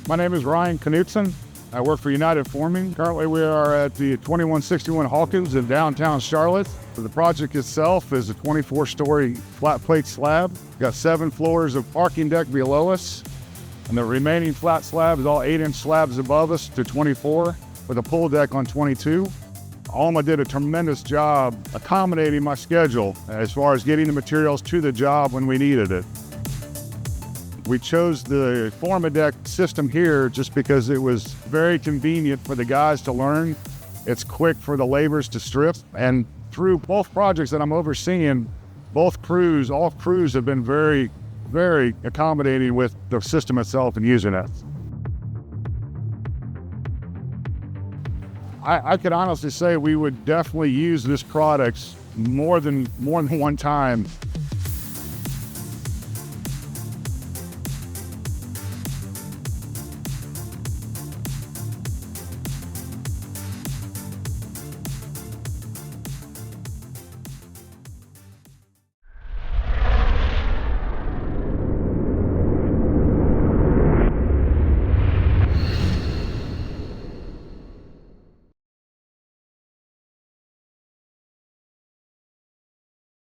My name is Ryan Knutson. I work for United Forming. Currently, we are at the 2161 Hawkins in downtown Charlotte. The project itself is a 24-story flat plate slab. We've got 7 floors of parking deck below us, and the remaining flat slab is all 8-inch slabs above us to 24, with a pull deck on 22. Alma did a tremendous job accommodating my schedule as far as getting the materials to the job when we needed it. We chose the Formadeck system here just because it was very convenient for the guys to learn. It's quick for the laborers to strip. And through both projects that I'm overseeing, all crews have been very, very accommodating with the system itself and using it. I could honestly say we would definitely use this product more than one time